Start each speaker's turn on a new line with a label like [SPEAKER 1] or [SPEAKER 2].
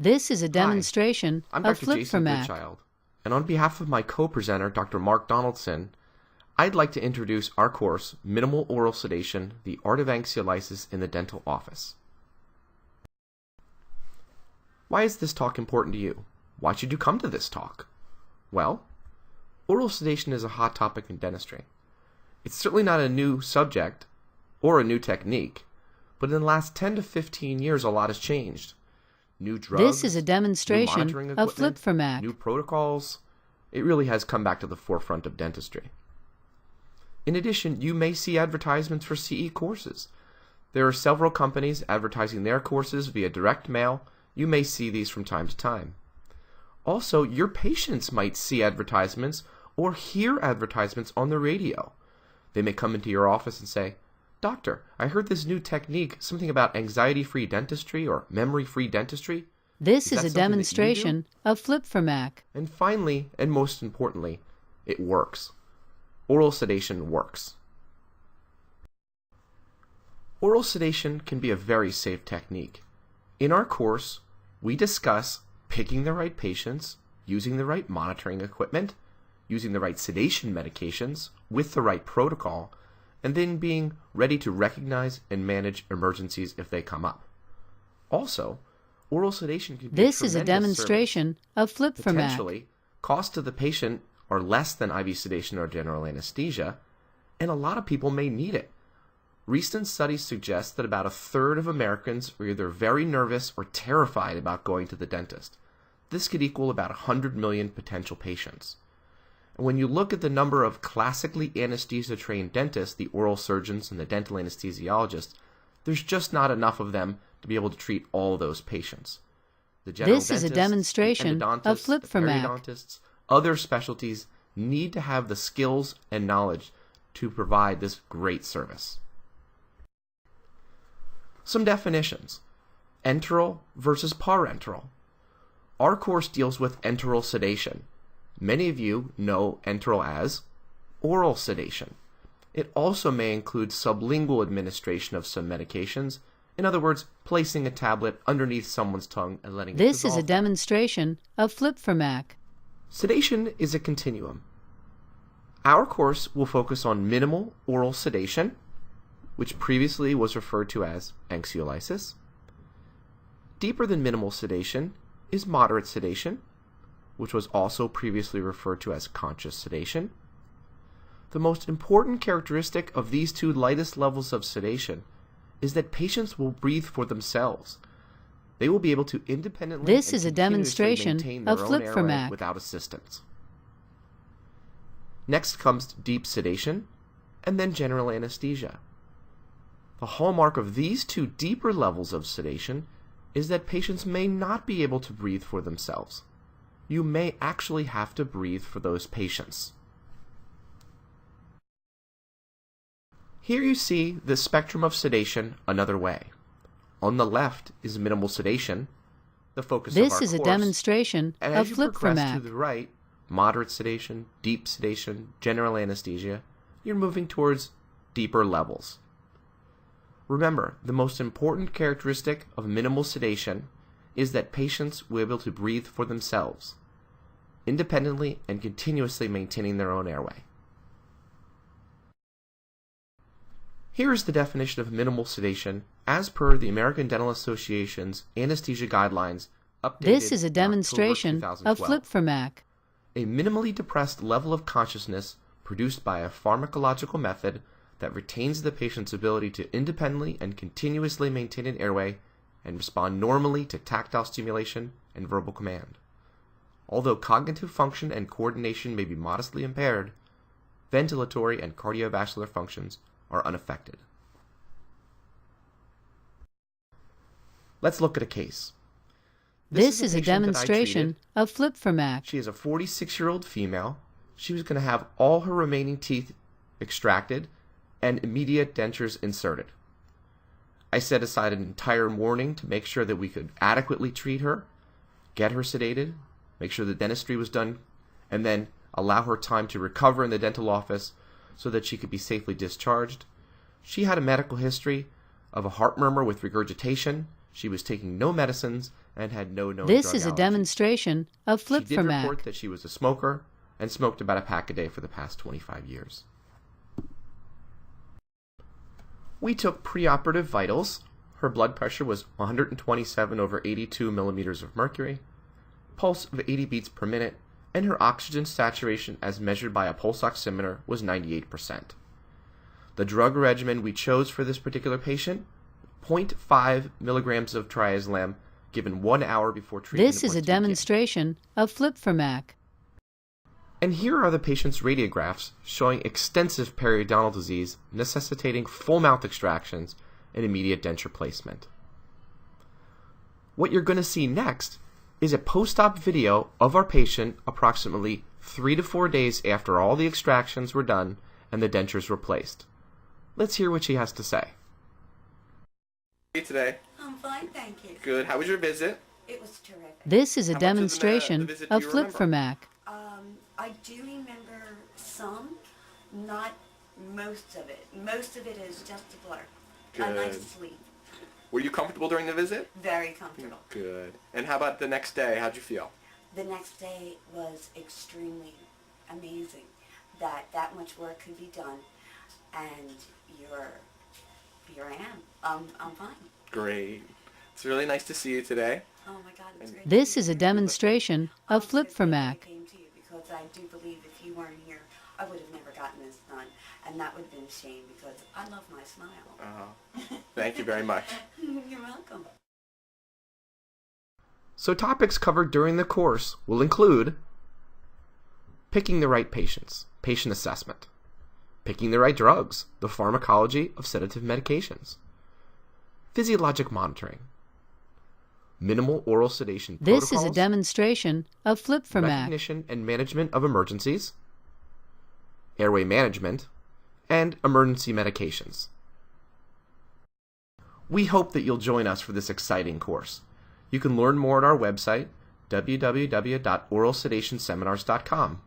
[SPEAKER 1] This is a
[SPEAKER 2] Hi,
[SPEAKER 1] demonstration
[SPEAKER 2] I'm
[SPEAKER 1] of
[SPEAKER 2] Dr.
[SPEAKER 1] Flip for
[SPEAKER 2] Jason
[SPEAKER 1] Mac.
[SPEAKER 2] Goodchild, and on behalf of my co-presenter, Dr. Mark Donaldson, I'd like to introduce our course, Minimal Oral Sedation, the Art of Anxiolysis in the Dental Office. Why is this talk important to you? Why should you come to this talk? Well, oral sedation is a hot topic in dentistry. It's certainly not a new subject or a new technique, but in the last 10 to 15 years a lot has changed. New drugs,
[SPEAKER 1] This is a
[SPEAKER 2] new
[SPEAKER 1] demonstration
[SPEAKER 2] monitoring
[SPEAKER 1] of Flip
[SPEAKER 2] equipment,
[SPEAKER 1] for Mac.
[SPEAKER 2] new protocols. It really has come back to the forefront of dentistry. In addition, you may see advertisements for CE courses. There are several companies advertising their courses via direct mail. You may see these from time to time. Also, your patients might see advertisements or hear advertisements on the radio. They may come into your office and say, "Doctor, I heard this new technique, something about anxiety-free dentistry or memory-free dentistry.
[SPEAKER 1] This is
[SPEAKER 2] that
[SPEAKER 1] a
[SPEAKER 2] something that you do?"
[SPEAKER 1] demonstration of Flip for Mac.
[SPEAKER 2] And finally, and most importantly, it works. Oral sedation works. Oral sedation can be a very safe technique. In our course, we discuss picking the right patients, using the right monitoring equipment, using the right sedation medications with the right protocol, and then being ready to recognize and manage emergencies if they come up. Also, oral sedation can be
[SPEAKER 1] This
[SPEAKER 2] a
[SPEAKER 1] is a
[SPEAKER 2] tremendous
[SPEAKER 1] demonstration of Flip
[SPEAKER 2] service.
[SPEAKER 1] for Mac.
[SPEAKER 2] Potentially, costs to the patient are less than IV sedation or general anesthesia, and a lot of people may need it. Recent studies suggest that about a third of Americans are either very nervous or terrified about going to the dentist. This could equal about 100 million potential patients. And when you look at the number of classically anesthesia-trained dentists, the oral surgeons and the dental anesthesiologists, there's just not enough of them to be able to treat all those patients. The general
[SPEAKER 1] This is a
[SPEAKER 2] dentists,
[SPEAKER 1] demonstration
[SPEAKER 2] the
[SPEAKER 1] of
[SPEAKER 2] endodontists,
[SPEAKER 1] Flip
[SPEAKER 2] the
[SPEAKER 1] for Mac.
[SPEAKER 2] periodontists, other specialties need to have the skills and knowledge to provide this great service. Some definitions. Enteral versus parenteral. Our course deals with enteral sedation. Many of you know enteral as oral sedation. It also may include sublingual administration of some medications. In other words, placing a tablet underneath someone's tongue and letting it
[SPEAKER 1] This is
[SPEAKER 2] dissolve.
[SPEAKER 1] a demonstration of Flip for Mac.
[SPEAKER 2] Sedation is a continuum. Our course will focus on minimal oral sedation, which previously was referred to as anxiolysis. Deeper than minimal sedation is moderate sedation, which was also previously referred to as conscious sedation. The most important characteristic of these two lightest levels of sedation is that patients will breathe for themselves. They will be able to independently
[SPEAKER 1] This
[SPEAKER 2] and
[SPEAKER 1] is a
[SPEAKER 2] continuously
[SPEAKER 1] demonstration
[SPEAKER 2] maintain their
[SPEAKER 1] of
[SPEAKER 2] own
[SPEAKER 1] Flip for
[SPEAKER 2] airway
[SPEAKER 1] Mac.
[SPEAKER 2] without assistance. Next comes deep sedation, and then general anesthesia. The hallmark of these two deeper levels of sedation is that patients may not be able to breathe for themselves. You may actually have to breathe for those patients. Here you see the spectrum of sedation another way. On the left is minimal sedation, the focus of our
[SPEAKER 1] This is a
[SPEAKER 2] course,
[SPEAKER 1] demonstration
[SPEAKER 2] and
[SPEAKER 1] of
[SPEAKER 2] as you
[SPEAKER 1] Flip for
[SPEAKER 2] progress
[SPEAKER 1] Mac.
[SPEAKER 2] to the right, moderate sedation, deep sedation, general anesthesia, you're moving towards deeper levels. Remember, the most important characteristic of minimal sedation is that patients will be able to breathe for themselves, independently and continuously maintaining their own airway. Here is the definition of minimal sedation as per the American Dental Association's anesthesia guidelines updated
[SPEAKER 1] This is a
[SPEAKER 2] in October
[SPEAKER 1] demonstration of
[SPEAKER 2] 2012.
[SPEAKER 1] Flip for Mac.
[SPEAKER 2] A minimally depressed level of consciousness produced by a pharmacological method that retains the patient's ability to independently and continuously maintain an airway and respond normally to tactile stimulation and verbal command. Although cognitive function and coordination may be modestly impaired, ventilatory and cardiovascular functions are unaffected. Let's look at a case.
[SPEAKER 1] This is a
[SPEAKER 2] patient that I
[SPEAKER 1] demonstration
[SPEAKER 2] treated.
[SPEAKER 1] of Flip for Mac.
[SPEAKER 2] She is a 46-year-old female. She was going to have all her remaining teeth extracted and immediate dentures inserted. I set aside an entire morning to make sure that we could adequately treat her, get her sedated, make sure the dentistry was done, and then allow her time to recover in the dental office so that she could be safely discharged. She had a medical history of a heart murmur with regurgitation. She was taking no medicines and had no known
[SPEAKER 1] This
[SPEAKER 2] drug
[SPEAKER 1] is a
[SPEAKER 2] allergies.
[SPEAKER 1] demonstration of Flip
[SPEAKER 2] She did
[SPEAKER 1] for
[SPEAKER 2] report
[SPEAKER 1] Mac.
[SPEAKER 2] that she was a smoker and smoked about a pack a day for the past 25 years. We took preoperative vitals. Her blood pressure was 127 over 82 millimeters of mercury, pulse of 80 beats per minute, and her oxygen saturation as measured by a pulse oximeter was 98%. The drug regimen we chose for this particular patient, 0.5 milligrams of triazolam given 1 hour before treatment.
[SPEAKER 1] This is a demonstration of Flip for Mac.
[SPEAKER 2] And here are the patient's radiographs showing extensive periodontal disease necessitating full mouth extractions and immediate denture placement. What you're going to see next is a post-op video of our patient approximately 3 to 4 days after all the extractions were done and the dentures were placed. Let's hear what she has to say.
[SPEAKER 3] Hey today.
[SPEAKER 4] I'm fine, thank you.
[SPEAKER 3] Good. How was your visit?
[SPEAKER 4] It was terrific.
[SPEAKER 1] This is a
[SPEAKER 3] How much of the
[SPEAKER 1] demonstration
[SPEAKER 3] visit do
[SPEAKER 1] of
[SPEAKER 3] you
[SPEAKER 1] Flip
[SPEAKER 3] remember?
[SPEAKER 1] for Mac.
[SPEAKER 4] I do remember some, not most of it. Most of it is just a blur. A nice
[SPEAKER 3] Good.
[SPEAKER 4] sleep.
[SPEAKER 3] Were you comfortable during the visit?
[SPEAKER 4] Very comfortable.
[SPEAKER 3] Good. And how about the next day? How'd you feel?
[SPEAKER 4] The next day was extremely amazing that much work could be done, and here I am. I'm fine.
[SPEAKER 3] Great. It's really nice to see you today.
[SPEAKER 4] Oh my God, it's great.
[SPEAKER 1] This is a demonstration of Flip for Mac.
[SPEAKER 4] I came to you because I do believe if you weren't here, I would have never gotten this done, and that would have been a shame because I love my smile.
[SPEAKER 3] Thank you very much.
[SPEAKER 4] You're welcome.
[SPEAKER 2] So topics covered during the course will include picking the right patients, patient assessment, picking the right drugs, the pharmacology of sedative medications, physiologic monitoring, minimal oral sedation
[SPEAKER 1] This is a
[SPEAKER 2] protocols,
[SPEAKER 1] demonstration of Flip for Mac.
[SPEAKER 2] recognition and management of emergencies, airway management, and emergency medications. We hope that you'll join us for this exciting course. You can learn more at our website, www.oralsedationseminars.com.